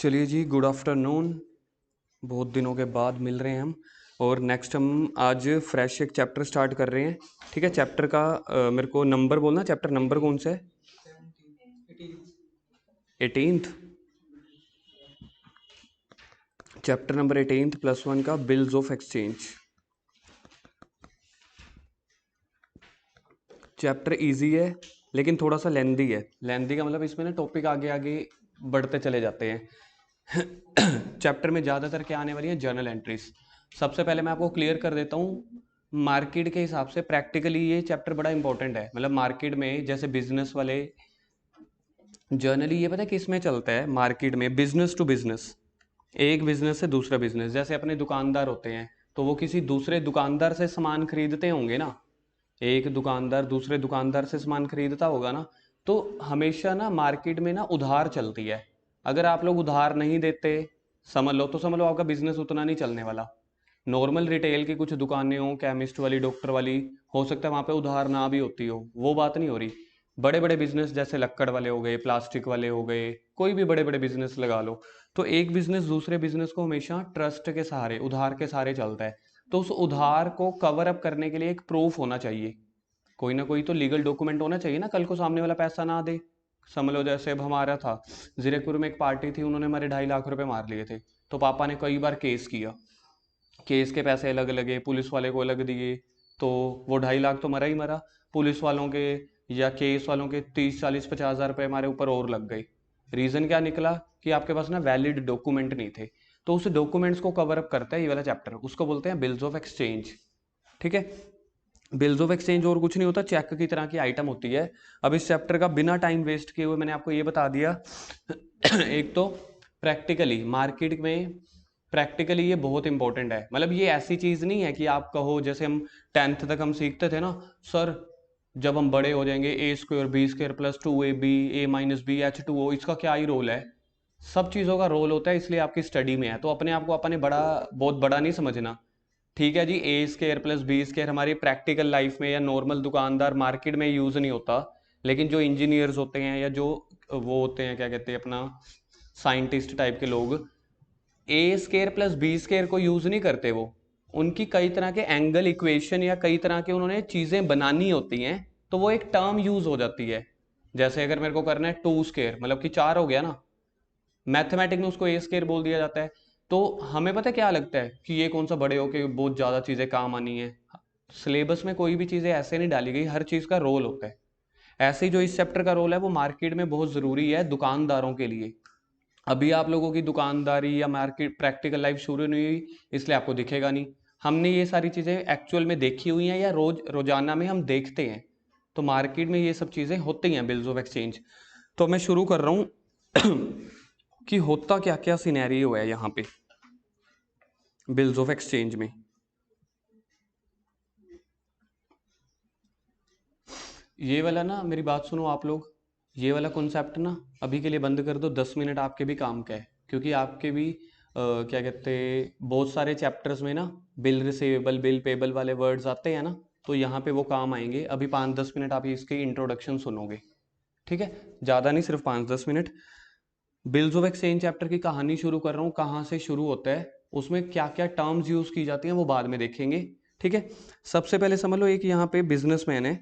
चलिए जी, good afternoon. बहुत दिनों के बाद मिल रहे हैं हम। और नेक्स्ट हम आज फ्रेश एक चैप्टर स्टार्ट कर रहे हैं। ठीक है, चैप्टर का मेरे को नंबर बोलना। चैप्टर नंबर कौन सा है? 18th। चैप्टर नंबर 18 +1 का bills of exchange. Chapter easy है लेकिन थोड़ा सा लेंदी है। लेंदी का मतलब इसमें ना टॉपिक आगे आगे बढ़ते चले जाते हैं। चैप्टर में ज़्यादातर क्या आने वाली है? Journal entries. सबसे पहले मैं आपको क्लियर कर देता हूँ, मार्केट के हिसाब से प्रैक्टिकली ये चैप्टर बड़ा इंपॉर्टेंट है। मतलब मार्केट में जैसे बिजनेस वाले जर्नली ये पता है किस में चलता है? मार्केट में बिजनेस टू बिजनेस, एक बिजनेस से दूसरा बिजनेस। जैसे अपने दुकानदार होते हैं तो वो किसी दूसरे दुकानदार से सामान खरीदते होंगे ना। एक दुकानदार दूसरे दुकानदार से सामान खरीदता होगा ना। तो हमेशा ना मार्केट में ना उधार चलती है। अगर आप लोग उधार नहीं देते, समझ लो आपका बिजनेस उतना नहीं चलने वाला। नॉर्मल रिटेल की कुछ दुकानें हो, केमिस्ट वाली, डॉक्टर वाली, हो सकता है वहाँ पे उधार ना भी होती हो, वो बात नहीं हो रही। बड़े बड़े बिजनेस जैसे लक्कड़ वाले हो गए, प्लास्टिक वाले हो गए, कोई भी बड़े बड़े बिजनेस लगा लो, तो एक बिजनेस दूसरे बिजनेस को हमेशा ट्रस्ट के सहारे, उधार के सहारे चलता है। तो उस उधार को कवर अप करने के लिए एक प्रूफ होना चाहिए। कोई ना कोई तो लीगल डॉक्यूमेंट होना चाहिए ना, कल को सामने वाला पैसा ना दे। समझ लो जैसे अब हमारा था, जीरकपुर में एक पार्टी थी, उन्होंने हमारे 2.5 लाख रुपए मार लिए थे। तो पापा ने कई बार केस किया, केस के पैसे अलग लगे, पुलिस वाले को अलग दिए। तो वो 2.5 लाख तो मरा ही मरा। पुलिस वालों के या केस वालों के 30, 40, 50 हज़ार रुपये हमारे ऊपर और लग गए। रीज़न क्या निकला? कि आपके पास ना वैलिड डॉक्यूमेंट नहीं थे। तो उस डॉक्यूमेंट्स को कवर अप करता है ये वाला चैप्टर, उसको बोलते हैं बिल्स ऑफ एक्सचेंज। ठीक है, बिल्स ऑफ एक्सचेंज और कुछ नहीं होता, चेक की तरह की आइटम होती है। अब इस चैप्टर का बिना टाइम वेस्ट किए हुए मैंने आपको ये बता दिया। एक तो प्रैक्टिकली मार्केट में, प्रैक्टिकली ये बहुत इंपॉर्टेंट है। मतलब ये ऐसी चीज़ नहीं है कि आप कहो, जैसे हम 10th तक हम सीखते थे ना, सर जब हम बड़े हो जाएंगे a² b² + 2ab a-b h2o, इसका क्या ही रोल है? सब चीज़ों का रोल होता है, इसलिए आपकी स्टडी में है। तो अपने आप को अपने बड़ा, बहुत बड़ा नहीं समझना। ठीक है जी, a² + b² हमारी प्रैक्टिकल लाइफ में या नॉर्मल दुकानदार मार्केट में यूज़ नहीं होता। लेकिन जो इंजीनियर्स होते हैं या जो वो होते हैं, क्या कहते हैं, अपना साइंटिस्ट टाइप के लोग, a² + b² को यूज़ नहीं करते। वो उनकी कई तरह के एंगल इक्वेशन या कई तरह के उन्होंने चीज़ें बनानी होती हैं, तो वो एक टर्म यूज़ हो जाती है। जैसे अगर मेरे को करना है 2² मतलब कि 4 हो गया ना, मैथमेटिक में उसको a² बोल दिया जाता है। तो हमें पता है क्या लगता है कि ये कौन सा बड़े होके बहुत ज़्यादा चीज़ें काम आनी है। सिलेबस में कोई भी चीज़ें ऐसे नहीं डाली गई, हर चीज़ का रोल होता है। ऐसे ही जो इस चैप्टर का रोल है वो मार्केट में बहुत ज़रूरी है दुकानदारों के लिए। अभी आप लोगों की दुकानदारी या मार्केट प्रैक्टिकल लाइफ शुरू नहीं हुई, इसलिए आपको दिखेगा नहीं। हमने ये सारी चीज़ें एक्चुअल में देखी हुई हैं या रोजाना में हम देखते हैं। तो मार्केट में ये सब चीज़ें होती हैं, बिल्स ऑफ एक्सचेंज। तो मैं शुरू कर रहा हूँ कि होता क्या क्या सिनेरियो है यहाँ पे बिल्स ऑफ एक्सचेंज में। ये वाला ना, मेरी बात सुनो आप लोग, ये वाला कॉन्सेप्ट ना अभी के लिए बंद कर दो। 10 मिनट आपके भी काम का है, क्योंकि आपके भी क्या कहते हैं, बहुत सारे चैप्टर्स में ना बिल रिसीवेबल, बिल पेबल वाले वर्ड्स आते हैं ना, तो यहाँ पे वो काम आएंगे। अभी 5-10 मिनट आप इसकी इंट्रोडक्शन सुनोगे। ठीक है, ज़्यादा नहीं, सिर्फ 5-10 minute. Bills of exchange chapter की कहानी शुरू कर रहा हूँ, कहाँ से शुरू होता है, उसमें क्या क्या टर्म्स यूज़ की जाती हैं वो बाद में देखेंगे। ठीक है, सबसे पहले समझ लो, एक यहाँ पे बिजनेसमैन है,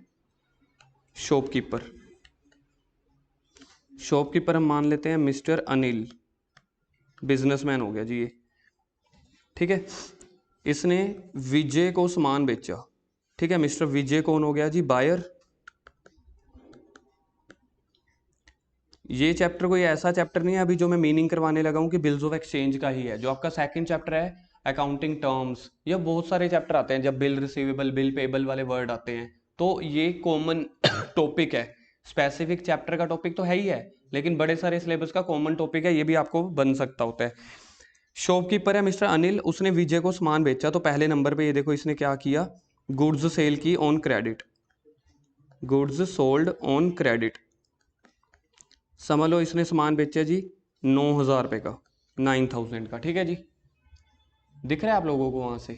शॉपकीपर। शॉपकीपर हम मान लेते हैं मिस्टर अनिल, बिजनेसमैन हो गया जी ये। ठीक है, इसने विजय को सामान बेचा। ठीक है, मिस्टर विजय कौन हो गया जी? बायर। ये चैप्टर कोई ऐसा चैप्टर नहीं है अभी जो मैं मीनिंग करवाने लगा हूँ कि बिल्स ऑफ एक्सचेंज का ही है। जो आपका सेकंड चैप्टर है अकाउंटिंग टर्म्स, या बहुत सारे चैप्टर आते हैं जब बिल रिसीवेबल, बिल पेबल वाले वर्ड आते हैं, तो ये कॉमन टॉपिक है। स्पेसिफिक चैप्टर का टॉपिक तो है ही है, लेकिन बड़े सारे सिलेबस का कॉमन टॉपिक है, ये भी आपको बन सकता होता है। शॉपकीपर है मिस्टर अनिल, उसने विजय को सामान बेचा। तो पहले नंबर पे ये देखो इसने क्या किया, गुड्स सेल की on credit, goods sold on credit. समझ लो इसने सामान बेचा जी 9,000 रुपये का, 9,000 का। ठीक है जी, दिख रहा है आप लोगों को वहां से?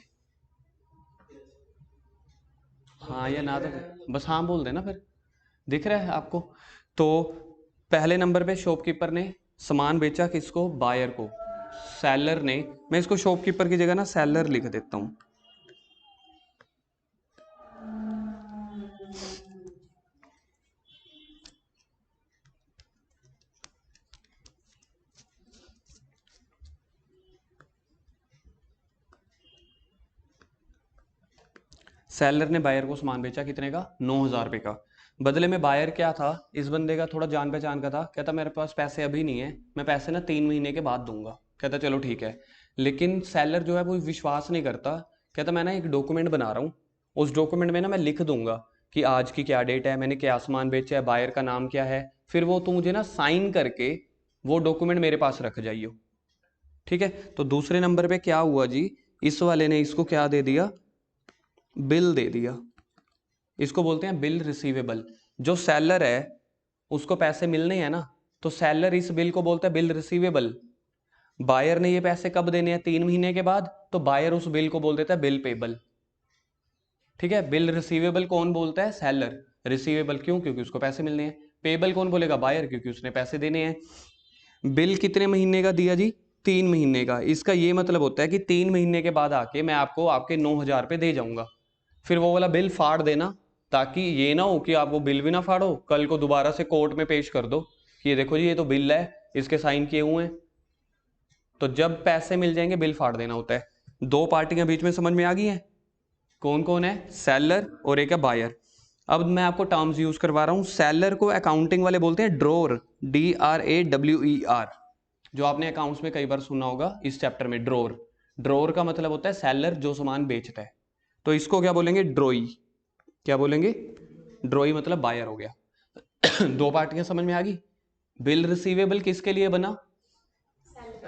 हाँ या ना, तो बस हाँ बोल देना फिर। दिख रहा है आपको? तो पहले नंबर पे शॉपकीपर ने सामान बेचा किसको? बायर को। सेलर ने, मैं इसको शॉपकीपर की जगह ना सेलर लिख देता हूं। सेलर ने बायर को सामान बेचा कितने का? 9,000 रुपये का। बदले में बायर क्या था, इस बंदे का थोड़ा जान पहचान का था। कहता मेरे पास पैसे अभी नहीं है, मैं पैसे ना 3 महीने के बाद दूंगा। कहता चलो ठीक है। लेकिन सेलर जो है वो विश्वास नहीं करता। कहता मैं ना एक डॉक्यूमेंट बना रहा हूँ, उस डॉक्यूमेंट में ना मैं लिख दूंगा कि आज की क्या डेट है, मैंने क्या सामान बेचा है, बायर का नाम क्या है, फिर वो तू मुझे ना साइन करके वो डॉक्यूमेंट मेरे पास रख जाइयो। ठीक है। तो दूसरे नंबर पे क्या हुआ जी, इस वाले ने इसको क्या दे दिया? बिल दे दिया। इसको बोलते हैं बिल रिसीवेबल। जो सेलर है उसको पैसे मिलने हैं ना, तो सेलर इस बिल को बोलता है बिल रिसीवेबल। बायर ने ये पैसे कब देने हैं? 3 महीने के बाद। तो बायर उस बिल को बोल देता है बिल पेबल। ठीक है। बिल रिसीवेबल कौन बोलता है? सेलर। रिसीवेबल क्यों? क्योंकि उसको पैसे मिलने हैं। पेबल कौन बोलेगा? बायर, क्योंकि उसने पैसे देने हैं। बिल कितने महीने का दिया जी? 3 महीने का। इसका ये मतलब होता है कि 3 महीने के बाद आके मैं आपको आपके 9,000 रुपये दे जाऊंगा। फिर वो वाला बिल फाड़ देना, ताकि ये ना हो कि आप वो बिल भी ना फाड़ो, कल को दोबारा से कोर्ट में पेश कर दो कि ये देखो जी ये तो बिल है, इसके साइन किए हुए हैं। तो जब पैसे मिल जाएंगे बिल फाड़ देना होता है। दो पार्टियां बीच में समझ में आ गई हैं? कौन कौन है? सेलर और एक है बायर। अब मैं आपको टर्म्स यूज करवा रहा हूं। सेलर को अकाउंटिंग वाले बोलते हैं ड्रोर, DRAWER, जो आपने अकाउंट्स में कई बार सुना होगा इस चैप्टर में। ड्रोर, ड्रोर का मतलब होता है सेलर जो सामान बेचता है। तो इसको क्या बोलेंगे? ड्रोई। क्या बोलेंगे? ड्रोई मतलब बायर हो गया। दो पार्टियां समझ में आ गई। बिल रिसीवेबल किसके लिए बना?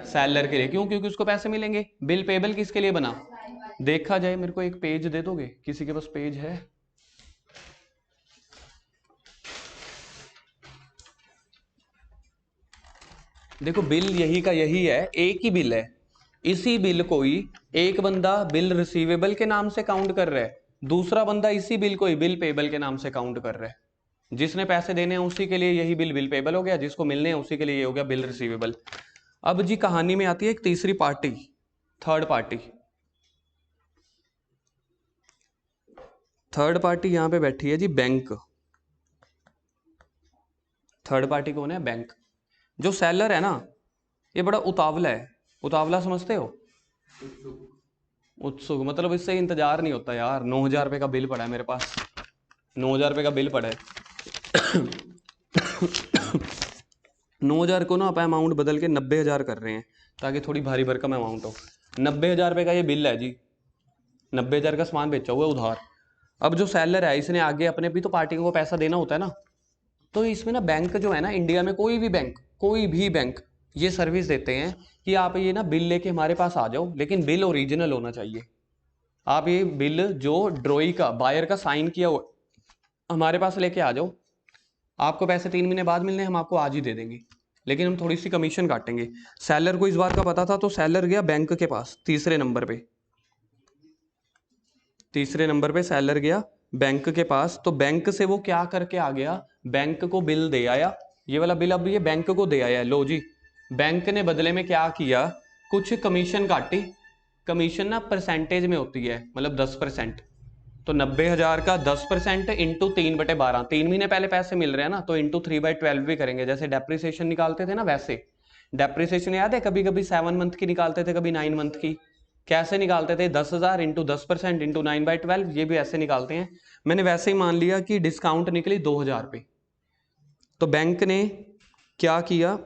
सेलर के लिए। क्यों? क्योंकि उसको पैसे मिलेंगे। बिल पेबल किसके लिए बना? देखा जाए, मेरे को एक पेज दे दोगे? किसी के पास पेज है? देखो बिल यही का यही है, एक ही बिल है। इसी बिल को ही एक बंदा बिल रिसीवेबल के नाम से काउंट कर रहा है, दूसरा बंदा इसी बिल को ही बिल पेबल के नाम से काउंट कर रहा है। जिसने पैसे देने हैं उसी के लिए यही बिल बिल पेबल हो गया, जिसको मिलने हैं उसी के लिए ये हो गया बिल रिसीवेबल। अब जी कहानी में आती है एक तीसरी party, third party. Third party यहां पे बैठी है जी, बैंक। थर्ड पार्टी कौन है? बैंक। जो सेलर है ना, ये बड़ा उतावला है। उतावला समझते हो? उत्सुक मतलब इससे इंतजार नहीं होता यार। 9,000 रुपये का बिल पड़ा है मेरे पास, 9,000 रुपये का बिल पड़ा है। 9,000 को ना आप अमाउंट बदल के 90,000 कर रहे हैं, ताकि थोड़ी भारी भरकम अमाउंट हो। 90,000 रुपये का ये बिल है जी, 90,000 का सामान बेचा हुआ है उधार। अब जो सेलर है इसने आगे अपने भी तो पार्टियों को पैसा देना होता है ना। तो इसमें ना बैंक जो है ना, इंडिया में कोई भी बैंक ये सर्विस देते हैं कि आप ये ना बिल लेके हमारे पास आ जाओ, लेकिन बिल ओरिजिनल होना चाहिए। आप ये बिल जो ड्रॉई का, बायर का साइन किया हुआ हमारे पास लेके आ जाओ। आपको पैसे 3 महीने बाद मिलने, हम आपको आज ही दे देंगे, लेकिन हम थोड़ी सी कमीशन काटेंगे। सेलर को इस बात का पता था, तो सेलर गया बैंक के पास। तीसरे नंबर पे सेलर गया बैंक के पास। तो बैंक से वो क्या करके आ गया? बैंक को बिल दे आया। ये वाला बिल अब ये बैंक को दे आया। लो जी, बैंक ने बदले में क्या किया? कुछ कमीशन काटी। कमीशन ना परसेंटेज में होती है, मतलब 10%। तो 90,000 का 10% इंटू 3/12। 3 महीने पहले पैसे मिल रहे हैं ना, तो इंटू 3/12 भी करेंगे। जैसे डेप्रिसिएशन निकालते थे ना, वैसे डेप्रिसिएशन याद है? कभी कभी 7 मंथ की निकालते थे, कभी 9 मंथ की। कैसे निकालते थे? 10,000 इंटू 10% इंटू 9/12। ये भी ऐसे निकालते हैं। मैंने वैसे ही मान लिया कि डिस्काउंट निकली 2,000 पे। तो बैंक ने क्या किया?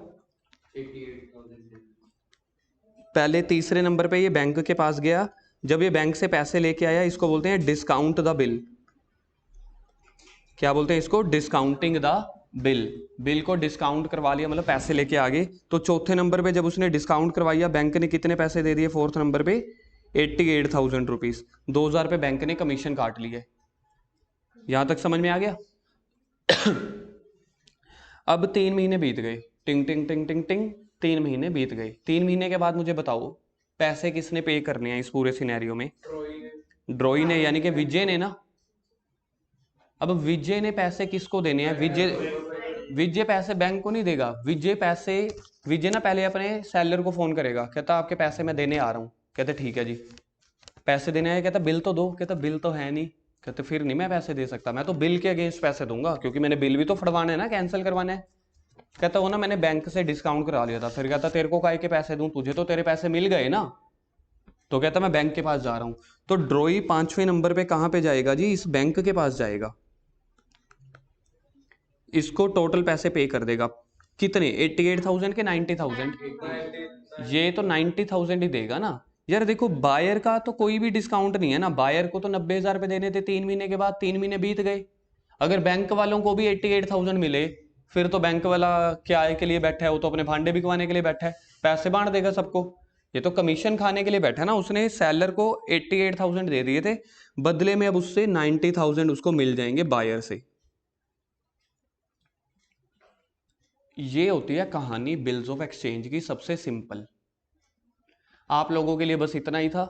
पहले तीसरे नंबर पे ये बैंक के पास गया। जब ये बैंक से पैसे लेके आया, इसको बोलते हैं डिस्काउंट द बिल। क्या बोलते हैं इसको? Discounting the bill. बिल को डिस्काउंट करवा लिया, मतलब पैसे लेके आ गए। तो चौथे नंबर पे जब उसने डिस्काउंट करवाया, बैंक ने कितने पैसे दे दिए? फोर्थ नंबर पे 88,000 रुपीज। 2,000 रुपये बैंक ने कमीशन काट लिए। यहां तक समझ में आ गया? अब 3 महीने बीत गए। टिंग टिंग टिंग टिंग टिंग, 3 महीने बीत गए। 3 महीने के बाद मुझे बताओ पैसे किसने पे करने हैं इस पूरे सिनेरियो में? ड्रॉई ने, यानी कि विजय ने ना। अब विजय ने पैसे किसको देने हैं? विजय विजय पैसे बैंक को नहीं देगा। विजय ना पहले अपने सेलर को फोन करेगा, कहता आपके पैसे मैं देने आ रहा हूँ। कहते ठीक है जी, पैसे देने आए। कहता बिल तो दो। कहता बिल तो है नहीं। कहते फिर नहीं मैं पैसे दे सकता, मैं तो बिल के अगेंस्ट पैसे दूंगा, क्योंकि मैंने बिल भी तो फड़वाना है ना, कैंसिल करवाना है। कहता वो ना मैंने बैंक से डिस्काउंट करा लिया था। फिर कहता तेरे को काहे के पैसे दूं, तुझे तो तेरे पैसे मिल गए ना। तो कहता मैं बैंक के पास जा रहा हूं। तो ड्रॉई 5वें नंबर पे कहां पे जाएगा जी, इस बैंक के पास जाएगा। इसको टोटल पैसे पे कर देगा। कितने, 88,000 के 90,000? ये तो 90,000 ही देगा ना यार। देखो बायर का तो कोई भी डिस्काउंट नहीं है ना, बायर को तो 90,000 रुपए देने थे 3 महीने के बाद, 3 महीने बीत गए। अगर बैंक वालों को भी 88,000 मिले, फिर तो बैंक वाला क्या के लिए बैठा है, वो तो अपने भांडे बिकवाने के लिए बैठा है, पैसे बांट देगा सबको। ये तो कमीशन खाने के लिए बैठा है ना। उसने सेलर को 88,000 दे दिए थे, बदले में अब उससे 90,000 उसको मिल जाएंगे बायर से। ये होती है कहानी बिल्स ऑफ एक्सचेंज की, सबसे सिंपल। आप लोगों के लिए बस इतना ही था,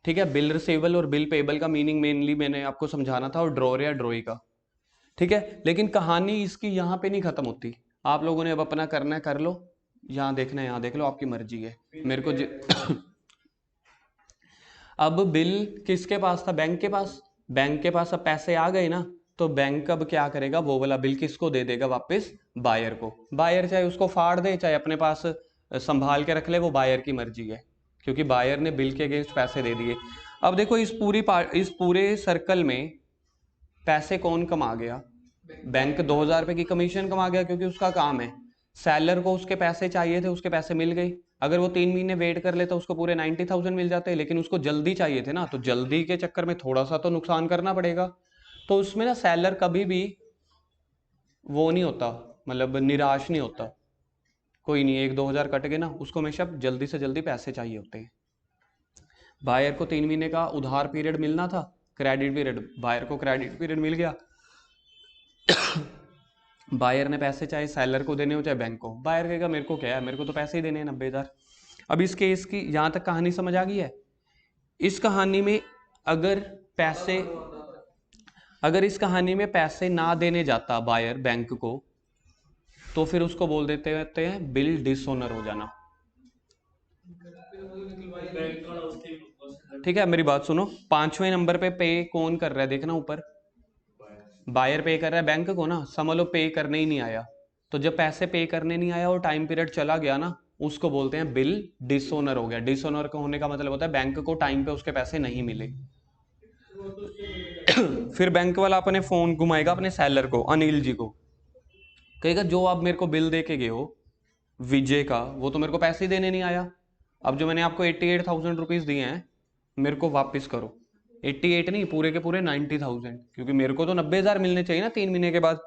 ठीक है। बिल रिसीवेबल और बिल पेबल का मीनिंग मेनली मैंने आपको समझाना था, और ड्रॉर या ड्रॉई का, ठीक है। लेकिन कहानी इसकी यहाँ पे नहीं खत्म होती। आप लोगों ने अब अपना करना है कर लो, यहाँ देखना है यहाँ देख लो, आपकी मर्जी है। मेरे को अब बिल किसके पास था, बैंक के पास। बैंक के पास अब पैसे आ गए ना, तो बैंक अब क्या करेगा, वो वाला बिल किसको दे देगा वापस, बायर को। बायर चाहे उसको फाड़ दे, चाहे अपने पास संभाल के रख ले, वो बायर की मर्जी है, क्योंकि बायर ने बिल के अगेंस्ट पैसे दे दिए। अब देखो इस पूरे सर्कल में पैसे कौन कमा गया, बैंक 2,000 रुपए की कमीशन कमा गया, क्योंकि उसका काम है। सेलर को उसके पैसे चाहिए थे, उसके पैसे मिल गए। अगर वो 3 महीने वेट कर लेता उसको पूरे 90,000 मिल जाते, लेकिन उसको जल्दी चाहिए थे ना, तो जल्दी के चक्कर में थोड़ा सा तो नुकसान करना पड़ेगा। तो उसमें ना सेलर कभी भी वो नहीं होता, मतलब निराश नहीं होता। कोई नहीं, 1-2 हज़ार कट गए ना, उसको हमेशा जल्दी से जल्दी पैसे चाहिए होते हैं। बायर को 3 महीने का उधार पीरियड मिलना था, क्रेडिट पीरियड, बायर को क्रेडिट पीरियड मिल गया। बायर ने पैसे चाहे सेलर को देने हो चाहे बैंक को, बायर कहेगा मेरे को क्या है, मेरे को तो पैसे ही देने हैं 90,000। अब इस केस की यहां तक कहानी समझ आ गई है। इस कहानी में अगर इस कहानी में पैसे ना देने जाता बायर बैंक को, तो फिर उसको बोल देते हैं बिल डिसऑनर हो जाना। ठीक है, मेरी बात सुनो। 5वें नंबर पे कौन कर रहा है, देखना ऊपर, बायर पे कर रहा है बैंक को ना। समझ लो पे करने ही नहीं आया, तो जब पैसे पे करने नहीं आया और टाइम पीरियड चला गया ना, उसको बोलते हैं बिल डिसऑनर हो गया। डिसऑनर होने का मतलब होता है बैंक को टाइम पे उसके पैसे नहीं मिले। फिर बैंक वाला अपने फोन घुमाएगा अपने सेलर को, अनिल जी को, कहेगा जो आप मेरे को बिल दे के गए हो विजय का, वो तो मेरे को पैसे देने नहीं आया। अब जो मैंने आपको 88,000 रुपीज दिए हैं, मेरे को वापस करो। 88 नहीं, पूरे के पूरे 90,000, क्योंकि मेरे को तो 90,000 मिलने चाहिए ना 3 महीने के बाद।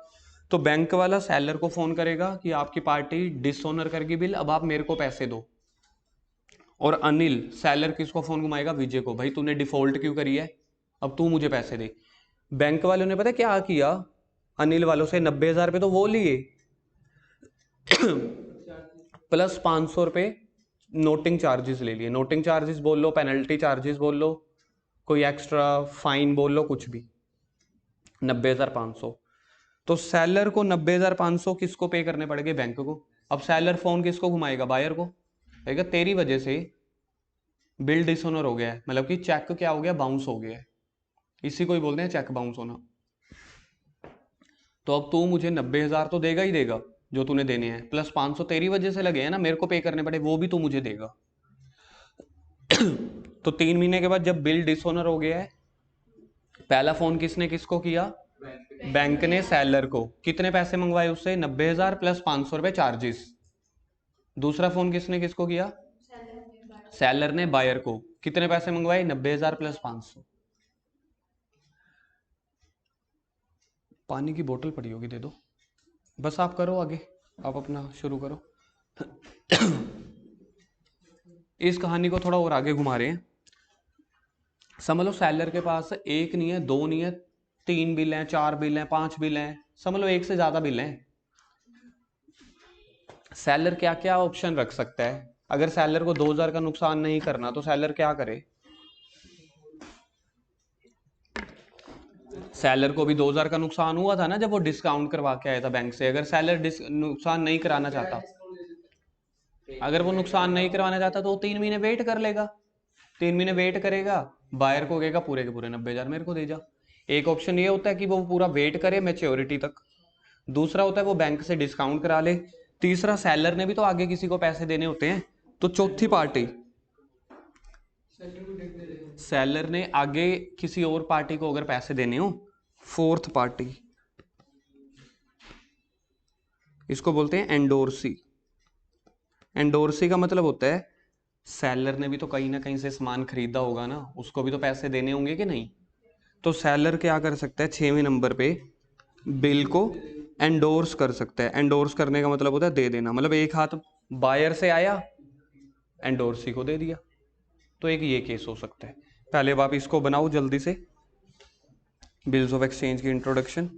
तो बैंक वाला सेलर को फोन करेगा कि आपकी पार्टी डिसऑनर करगी बिल, अब आप मेरे को पैसे दो। और अनिल सेलर किसको फोन घुमाएगा, विजय को, भाई तूने डिफॉल्ट क्यों करी है, अब तू मुझे पैसे दे। बैंक वालों ने पता क्या किया, अनिल वालों से 90,000 रुपये तो वो लिए, प्लस 500 रुपये नोटिंग चार्जेस ले लिए। नोटिंग चार्जेस बोल लो, पेनल्टी चार्जेस बोल लो, कोई एक्स्ट्रा फाइन बोल लो, कुछ भी। 90,500। तो सेलर को 90,500 किसको पे करने पड़ेंगे, बैंक को। अब सेलर फोन किसको घुमाएगा, बायर को, कहेगा तेरी वजह से बिल डिसऑनर हो गया है, मतलब कि चेक क्या हो गया, बाउंस हो गया है। इसी को ही बोलते हैं चेक बाउंस होना। तो अब तू मुझे 90,000 तो देगा ही देगा जो तूने देने हैं, प्लस 500 तेरी वजह से लगे हैं ना, मेरे को पे करने पड़े, वो भी तू मुझे देगा। तो 3 महीने के बाद जब बिल डिसऑनर हो गया है, पहला फोन किसने किसको किया, बैंक ने सेलर को। कितने पैसे मंगवाए उससे, 90,000 प्लस 500 रुपए चार्जेस। दूसरा फोन किसने किसको किया, सेलर ने बायर को। कितने पैसे मंगवाए, 90,000 प्लस 500। पानी की बोतल पड़ी होगी, दे दो। बस आप करो आगे, आप अपना शुरू करो। इस कहानी को थोड़ा और आगे घुमा रहे हैं। समझ लो सेलर के पास एक नहीं है, दो नहीं है, 3 बिल हैं, 4 बिल हैं, 5 बिल हैं, समझ लो एक से ज्यादा बिल हैं। सेलर क्या क्या ऑप्शन रख सकता है, अगर सेलर को 2,000 का नुकसान नहीं करना, तो सेलर क्या करे। सेलर को भी 2000 का नुकसान हुआ था ना जब वो डिस्काउंट करवा के आया था बैंक से। अगर सेलर नुकसान नहीं कराना चाहता, अगर वो नुकसान नहीं करवाना चाहता तो वो 3 महीने वेट कर लेगा। 3 महीने वेट करेगा, बायर को कहेगा पूरे के पूरे 90,000 मेरे को दे जा। एक ऑप्शन ये होता है कि वो पूरा वेट करे मैच्योरिटी तक। दूसरा होता है वो बैंक से डिस्काउंट करा ले। तीसरा, सेलर ने भी तो आगे किसी को पैसे देने होते हैं। तो चौथी पार्टी, सेलर ने आगे किसी और पार्टी को अगर पैसे देने हो, फोर्थ पार्टी, इसको बोलते हैं एंडोर्सी। एंडोर्सी का मतलब होता है सेलर ने भी तो कहीं ना कहीं से सामान खरीदा होगा ना, उसको भी तो पैसे देने होंगे कि नहीं। तो सेलर क्या कर सकता है, 6वें नंबर पे बिल को एंडोर्स कर सकता है। एंडोर्स करने का मतलब होता है दे देना, मतलब एक हाथ बायर से आया, एंडोर्सी को दे दिया। तो एक ये केस हो सकता है। पहले अब आप इसको बनाओ जल्दी से, बिल्स ऑफ एक्सचेंज की इंट्रोडक्शन।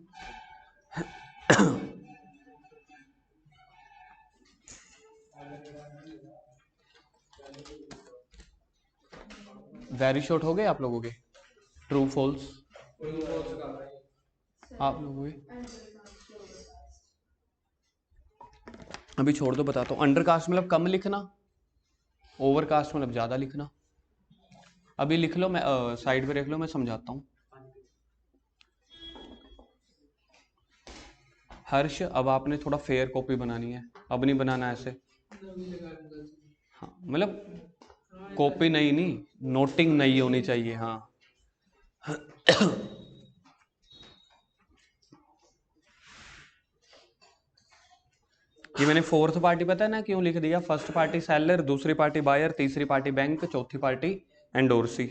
वेरी शॉर्ट हो गए आप लोगों के, ट्रू फॉल्स आप लोगों के। अभी छोड़ दो, बताता हूँ। अंडरकास्ट मतलब कम लिखना, ओवरकास्ट मतलब ज्यादा लिखना। अभी लिख लो, मैं साइड पे रख लो, मैं समझाता हूँ। हर्ष, अब आपने थोड़ा फेयर कॉपी बनानी है, अब नहीं बनाना ऐसे। हाँ मतलब कॉपी नहीं, नोटिंग नहीं होनी चाहिए। हाँ ये मैंने फोर्थ पार्टी पता है ना क्यों लिख दिया। फर्स्ट पार्टी सेलर, दूसरी पार्टी बायर, तीसरी पार्टी बैंक, चौथी पार्टी एंडोर्सी।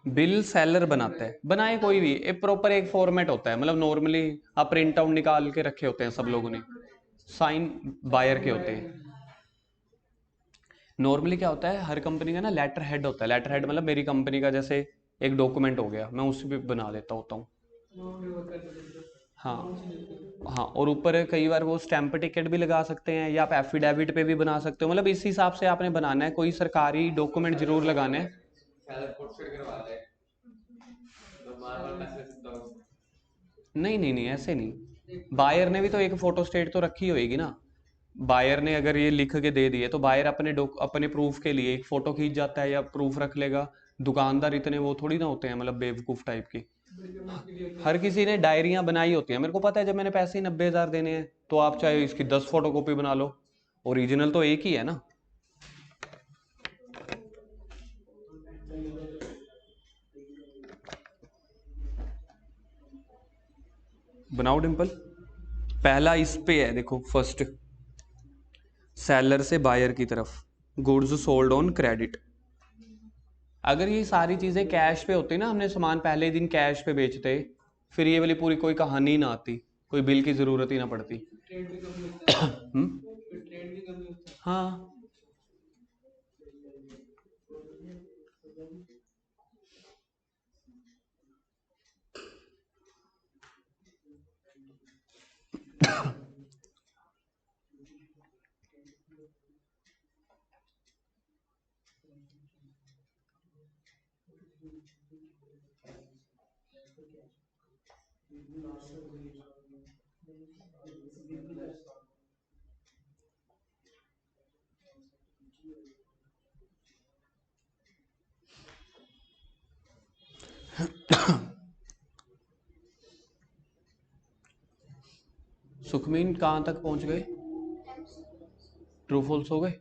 बिल सेलर बनाता है, बनाए कोई भी, एक प्रॉपर एक फॉर्मेट होता है। मतलब नॉर्मली आप प्रिंट आउट निकाल के रखे होते हैं सब लोगों ने, साइन बायर के होते हैं। नॉर्मली क्या होता है, हर कंपनी का ना लेटर हेड होता है। लेटर हेड मतलब मेरी कंपनी का जैसे एक डॉक्यूमेंट हो गया, मैं उसी पे बना देता होता हूँ। हाँ हाँ, और ऊपर कई बार वो स्टैंप टिकट भी लगा सकते हैं, या आप एफिडेविट पे भी बना सकते हो। मतलब इस हिसाब से आपने बनाना है, कोई सरकारी डॉक्यूमेंट जरूर लगाना है। नहीं नहीं नहीं, ऐसे नहीं। बायर ने भी तो एक फोटो स्टेट तो रखी होगी ना। बायर ने अगर ये लिख के दे दिए तो बायर अपने प्रूफ के लिए एक फोटो खींच जाता है या प्रूफ रख लेगा। दुकानदार इतने वो थोड़ी ना होते हैं, मतलब बेवकूफ टाइप की। हर किसी ने डायरियां बनाई होती हैं। मेरे को पता है, जब मैंने पैसे ही 90,000 देने हैं तो आप चाहे इसकी 10 फोटो कॉपी बना लो, ओरिजिनल तो एक ही है ना। बनाओ डिंपल। पहला इस पे है, देखो फर्स्ट, सेलर से बायर की तरफ, गुड्स सोल्ड ऑन क्रेडिट। अगर ये सारी चीजें कैश पे होती ना, हमने सामान पहले दिन कैश पे बेचते, फिर ये वाली पूरी कोई कहानी ना आती, कोई बिल की जरूरत ही ना पड़ती। हाँ सुखमीन कहाँ तक पहुंच गए, ट्रू फॉल्स हो गए।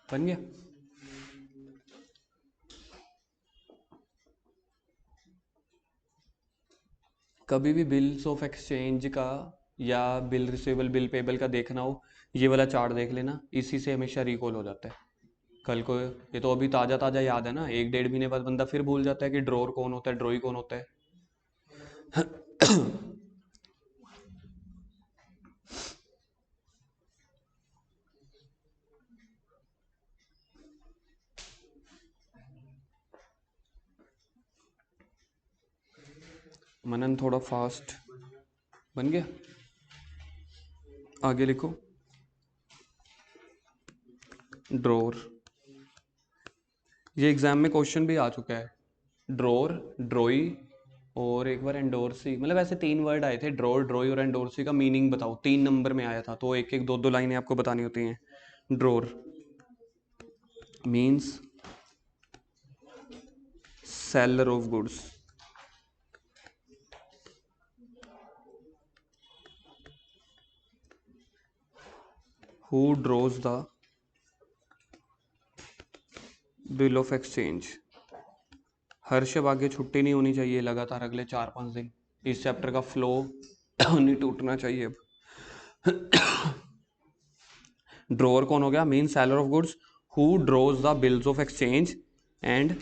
बन गया। कभी भी बिल्स ऑफ एक्सचेंज का या बिल रिसीवेबल बिल पेबल का देखना हो, ये वाला चार्ट देख लेना, इसी से हमेशा रिकॉल हो जाता है कल को। ये तो अभी ताज़ा ताज़ा याद है ना, 1 डेढ़ महीने बाद बंदा फिर भूल जाता है कि ड्रॉर कौन होता है, ड्रॉई कौन होता है। मनन थोड़ा फास्ट बन गया, आगे लिखो। ड्रॉर, ये एग्जाम में क्वेश्चन भी आ चुका है। ड्रॉर, ड्रॉई और एक बार एंडोर्सी, मतलब ऐसे 3 वर्ड आए थे, ड्रॉर, ड्रॉई और एंडोर्सी का मीनिंग बताओ। 3 नंबर में आया था, तो एक एक 2 2 लाइनें आपको बतानी होती हैं। Drawer means seller of goods, who draws the bill of exchange। हर शब आगे छुट्टी नहीं होनी चाहिए लगातार अगले 4-5 दिन। इस चैप्टर का फ्लो नहीं टूटना चाहिए अब। ड्रॉअर कौन हो गया? Mean seller of goods who draws the bills of exchange and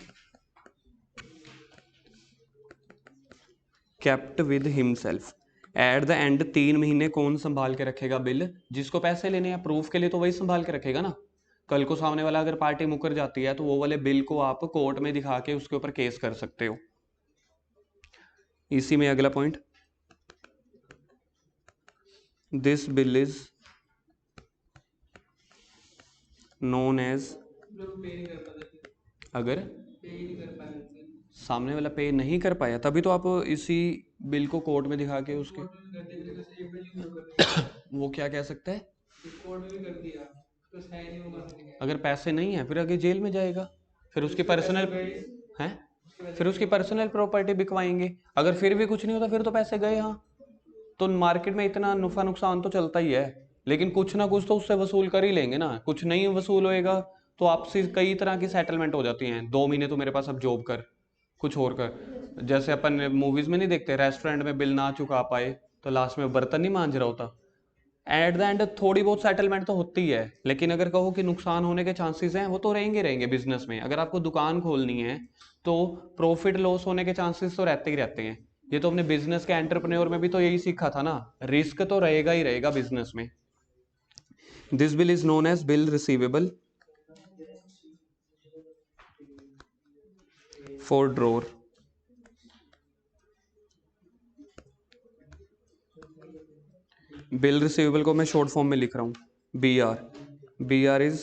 kept with himself. At the end 3 महीने कौन संभाल के रखेगा बिल? जिसको पैसे लेने हैं प्रूफ के लिए तो वही संभाल के रखेगा ना। कल को सामने वाला अगर पार्टी मुकर जाती है तो वो वाले बिल को आप कोर्ट में दिखा के उसके ऊपर केस कर सकते हो। इसी में अगला point, this bill is known as, अगर सामने वाला पे नहीं कर पाया तभी तो आप इसी बिल को कोर्ट में दिखा के उसके वो क्या कह सकता है, अगर पैसे नहीं है फिर आगे जेल में जाएगा, फिर उसकी पर्सनल है, फिर उसकी पर्सनल प्रॉपर्टी बिकवाएंगे। अगर फिर भी कुछ नहीं होता फिर तो पैसे गए। हाँ, तो मार्केट में इतना नुफा नुकसान तो चलता ही है, लेकिन कुछ ना कुछ तो उससे वसूल कर ही लेंगे ना। कुछ नहीं वसूल होएगा तो आपसे कई तरह की सेटलमेंट हो जाती हैं। 2 महीने तो मेरे पास अब जॉब कर, कुछ और कर। जैसे अपन मूवीज में नहीं देखते, रेस्टोरेंट में बिल ना चुका पाए तो लास्ट में बर्तन नहीं मांज रहा होता। एट द एंड थोड़ी बहुत सेटलमेंट तो होती है, लेकिन अगर कहो कि नुकसान होने के चांसेस हैं वो तो रहेंगे रहेंगे बिजनेस में। अगर आपको दुकान खोलनी है तो प्रॉफिट लॉस होने के चांसेस तो रहते ही रहते हैं। ये तो अपने बिजनेस के एंटरप्रेन्योर में भी तो यही सीखा था ना, रिस्क तो रहेगा ही रहेगा बिजनेस में। This bill is known as bill receivable for drawer. Bill receivable को मैं शॉर्ट फॉर्म में लिख रहा हूँ, BR। BR is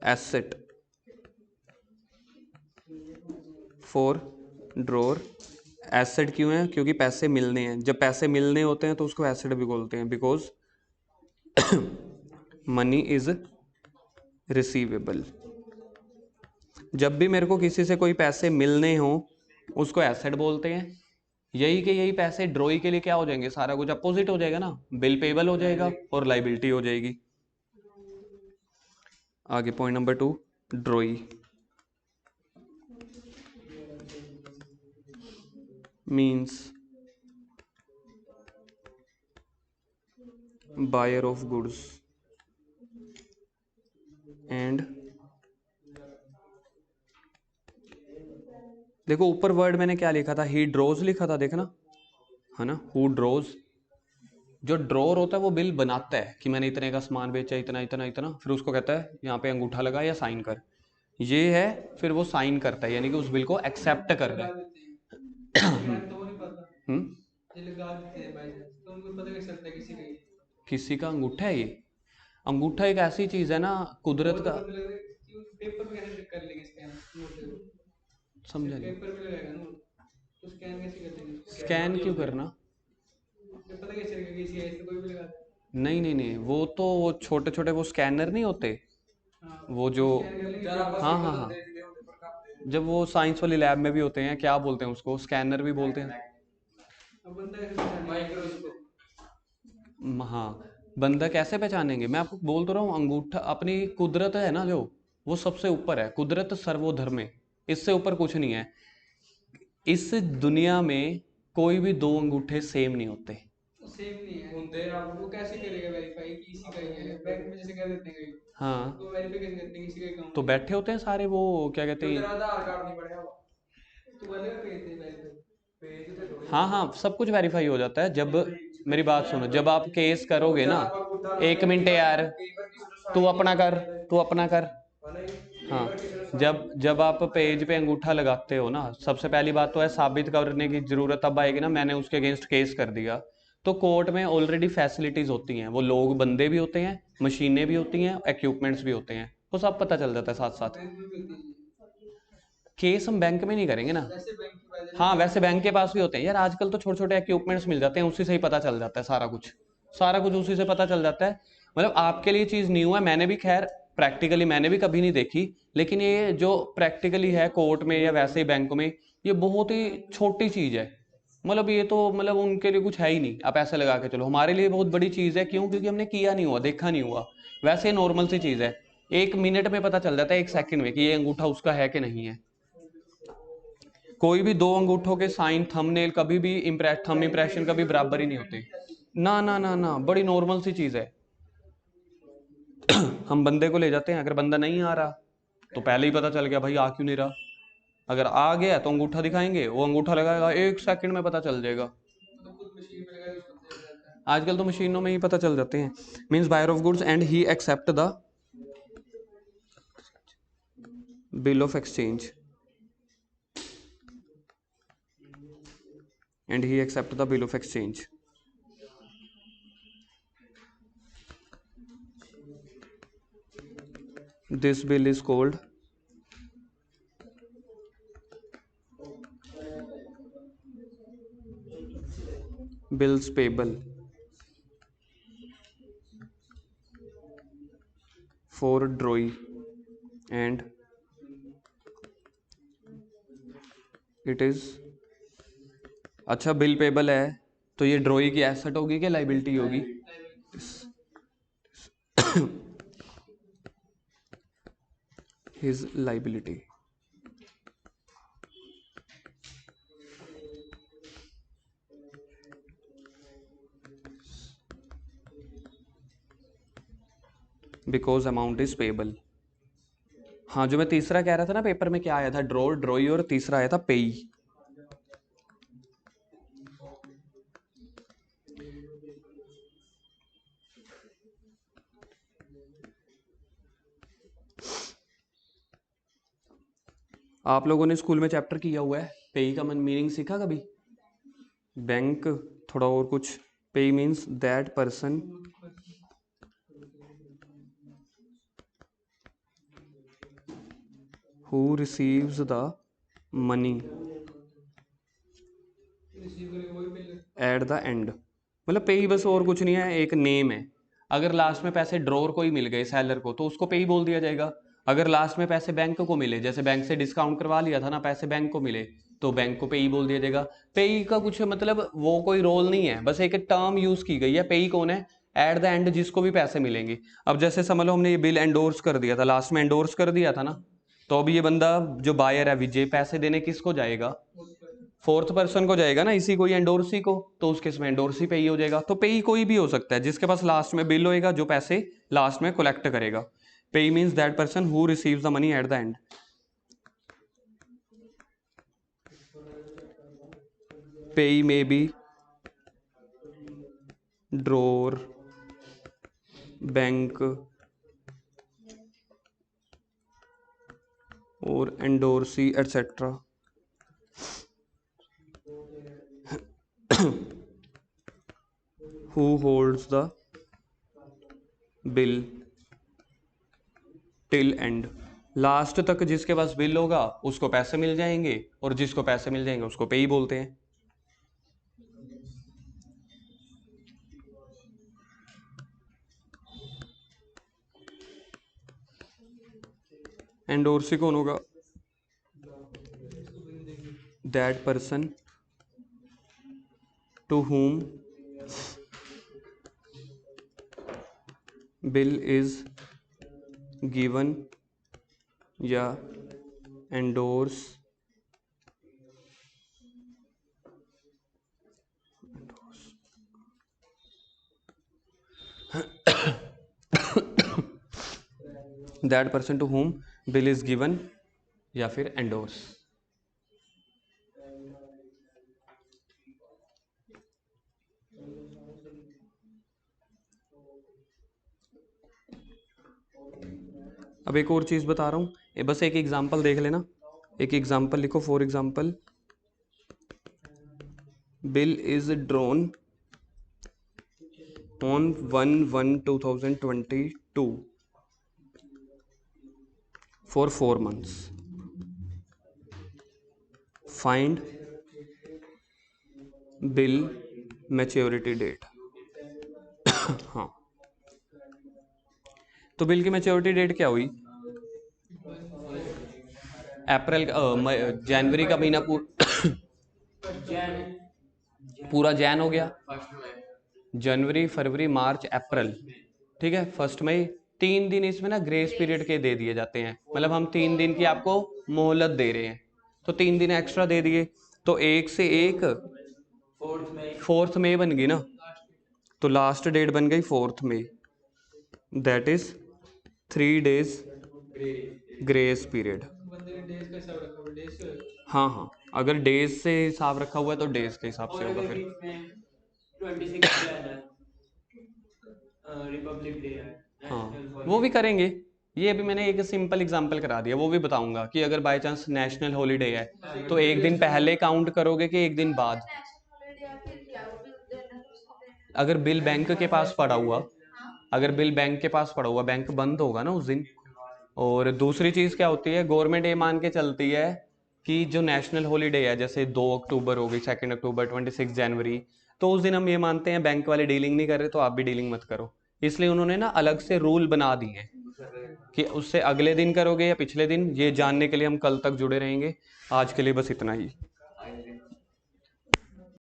asset for drawer. Asset क्यों है? क्योंकि पैसे मिलने हैं। जब पैसे मिलने होते हैं तो उसको एसेट भी बोलते हैं, बिकॉज मनी इज रिसीवेबल। जब भी मेरे को किसी से कोई पैसे मिलने हो उसको एसेट बोलते हैं। यही के यही पैसे ड्रॉई के लिए क्या हो जाएंगे? सारा कुछ अपोजिट हो जाएगा ना, बिल पेबल हो जाएगा और लाइबिलिटी हो जाएगी। आगे point number 2, drawee means buyer of goods and, देखो ऊपर वर्ड मैंने क्या लिखा था, ही ड्रॉज लिखा था, देखना है ना, हु ड्रॉज। जो ड्रॉर होता है वो बिल बनाता है कि मैंने इतने का सामान बेचा, इतना इतना इतना, फिर उसको कहता है यहाँ पे अंगूठा लगा या साइन कर, ये है, फिर वो साइन करता है, यानी कि उस बिल को एक्सेप्ट कर रहा है। किसी का अंगूठा है ये? अंगूठा एक ऐसी चीज है ना कुदरत का, समझा नहीं, स्कैन क्यों करना? नहीं नहीं नहीं, वो तो वो छोटे छोटे वो स्कैनर नहीं होते, वो जो, हाँ हाँ हाँ, जब वो साइंस वाली लैब में भी होते हैं, क्या बोलते हैं उसको, स्कैनर भी बोलते हैं। हाँ, बंदा कैसे पहचानेंगे? मैं आपको बोल तो रहा हूँ, अंगूठा अपनी कुदरत है ना जो, वो सबसे ऊपर है। कुदरत सर्वोधर्म है, इससे ऊपर कुछ नहीं है। इस दुनिया में कोई भी दो अंगूठे सेम नहीं होते। सेम नहीं है होते, आप वो कैसे करेगा वेरीफाई कि इसी का ही है? बैंक में जैसे कर देते हैं कई, हाँ, तो वेरीफाई कैसे करते हैं किसी का अकाउंट तो है? बैठे होते हैं सारे वो, क्या कहते जो हैं। तेरा आधार कार्ड नहीं बढ़िया हुआ, तू वाले में भेज दे वेरीफाई, भेज दे थोड़ी हाँ होता हाँ, सब कुछ वेरीफाई हो जाता है जब, मेरी बात सुनो, जब आप केस है। अब करोगे ना, चार बार गुड्डा लग एक गया मिनट यार, कई बार किसी को तू साइन नहीं अपना होता कर, है, तू अपना कर। है नहीं, कई हाँ, बार किसी ने साइन जब नहीं जब आप होता पेज पे अंगूठा लगाते हो ना, सबसे पहली बात तो है साबित करने की जरूरत तब आएगी ना, मैंने उसके अगेंस्ट केस कर दिया। तो कोर्ट में ऑलरेडी फैसिलिटीज होती हैं, वो लोग बंदे भी होते हैं, मशीनें भी होती हैं, इक्विपमेंट्स भी होते हैं, वो सब पता चल जाता है साथ साथ। बैंक में मिलती है ये। केस हम बैंक में नहीं करेंगे ना। वैसे बैंक की बात है जो हाँ, बैंक वैसे में बैंक के मिलती पास भी होते हैं यार, आजकल तो छोटे छोटे इक्विपमेंट्स मिल जाते हैं, उसी से ही पता चल जाता है सारा कुछ। सारा कुछ उसी से पता चल जाता है। मतलब आपके लिए चीज़ न्यू है, मैंने भी खैर प्रैक्टिकली मैंने भी कभी नहीं देखी, लेकिन ये जो प्रैक्टिकली है कोर्ट में या वैसे ही बैंकों में, ये बहुत ही छोटी चीज़ है। मतलब ये तो मतलब उनके लिए कुछ है ही नहीं, आप ऐसे लगा के चलो, हमारे लिए बहुत बड़ी चीज़ है। क्यों? क्योंकि हमने किया नहीं हुआ, देखा नहीं हुआ। वैसे नॉर्मल सी चीज़ है, एक मिनट में पता चल जाता है, एक सेकंड में, कि ये अंगूठा उसका है कि नहीं है। कोई भी दो अंगूठों के साइन, थंबनेल कभी भी थंब इम्प्रेशन कभी बराबर ही नहीं होते। ना ना ना ना, बड़ी नॉर्मल सी चीज़ है। हम बंदे को ले जाते हैं, अगर बंदा नहीं आ रहा तो पहले ही पता चल गया भाई आ क्यों नहीं रहा। अगर आ गया तो अंगूठा दिखाएंगे, वो अंगूठा लगाएगा, एक सेकंड में पता चल जाएगा। मतलब खुद मशीन पे लगा उसको पता चल जाता है। आजकल तो मशीनों में ही पता चल जाते हैं। Means buyer of goods and he accept the bill of exchange, and he accept the bill of exchange. This bill is called bills payable for DROI, and it is, अच्छा बिल पेबल है तो ये ड्रॉई की asset होगी कि liability होगी? His liability. Because amount is payable. हाँ, जो मैं तीसरा कह रहा था ना, पेपर में क्या आया था, ड्रॉ, ड्रॉई, और तीसरा आया था पेई। आप लोगों ने स्कूल में चैप्टर किया हुआ है, पेई का मीनिंग सीखा कभी? बैंक, थोड़ा और कुछ। पेई means that person who receives the money receive करके वही बिल। At the end. मतलब पेई बस और कुछ नहीं है, एक नेम है। अगर लास्ट में पैसे ड्रॉर को ही मिल गए सेलर को, तो उसको पेई बोल दिया जाएगा। अगर लास्ट में पैसे बैंक को मिले, जैसे बैंक से डिस्काउंट करवा लिया था ना, पैसे बैंक को मिले, तो बैंक को पेई बोल दिया जाएगा। पेई का कुछ मतलब वो कोई रोल नहीं है, बस एक टर्म यूज की गई है। पेई कौन है? एट द एंड जिसको भी पैसे मिलेंगे। अब जैसे समझ लो हमने ये बिल एंडोर्स कर दिया था, लास्ट में एंडोर्स कर दिया था ना, तो अब ये बंदा जो बायर है विजय, पैसे देने किसको जाएगा? फोर्थ पर्सन को जाएगा ना, इसी को, एंडोर्सी को। तो उस केस में एंडोर्सी पे ही हो जाएगा। तो पेई कोई भी हो सकता है जिसके पास लास्ट में बिल होएगा, जो पैसे लास्ट में कलेक्ट करेगा। पेई means that person who receives the money at the end. पेई मे बी ड्रॉर, बैंक, और endorsee etcetera. Who holds the bill till and. Last तक जिसके पास बिल होगा उसको पैसे मिल जाएंगे, और जिसको पैसे मिल जाएंगे उसको पेई बोलते हैं। एंडोर्सी कौन होगा? That person to whom bill is given या endorse that person to whom bill is given या फिर एंडोर्स। अब एक और चीज़ बता रहा हूँ, बस एक एग्जांपल देख लेना। एक एग्जांपल लिखो, for example bill is drawn on 1/1/2022 for 4 months. Find bill maturity date. हाँ, तो बिल की मैच्योरिटी डेट क्या हुई? अप्रैल जनवरी का महीना पूरा जैन हो गया, जनवरी फरवरी मार्च अप्रैल, ठीक है, 1 मई। 3 दिन इसमें ना ग्रेस पीरियड के दे दिए जाते हैं, मतलब हम 3 दिन की आपको मोहलत दे रहे हैं, तो 3 दिन एक्स्ट्रा दे दिए, तो 1 से 1 4th मई बन गई ना, तो लास्ट डेट बन गई 4th मई, that is 3 days grace period. बंदे ने डेज का हिसाब रखा हुआ, डेज से होगा। हाँ हाँ, अगर डेज से हिसाब रखा हुआ है तो डेज के हिसाब से होगा। फिर 26 रिपब्लिक डे है, हाँ, वो भी करेंगे। ये अभी मैंने एक सिंपल एग्जांपल करा दिया, वो भी बताऊंगा कि अगर बाय चांस नेशनल हॉलीडे है तो एक दिन पहले काउंट करोगे कि एक दिन बाद। अगर बिल बैंक के पास पड़ा हुआ, अगर बिल बैंक के पास पड़ा हुआ, बैंक बंद होगा ना उस दिन। और दूसरी चीज़ क्या होती है, गवर्नमेंट ये मान के चलती है कि जो नेशनल हॉलीडे है, जैसे 2 अक्टूबर हो गई, 2 अक्टूबर, 26 जनवरी, तो उस दिन हम ये मानते हैं बैंक वाले डीलिंग नहीं कर रहे, तो आप भी डीलिंग मत करो। इसलिए उन्होंने ना अलग से रूल बना दिए हैं कि उससे अगले दिन करोगे या पिछले दिन, ये जानने के लिए हम कल तक जुड़े रहेंगे। आज के लिए बस इतना ही।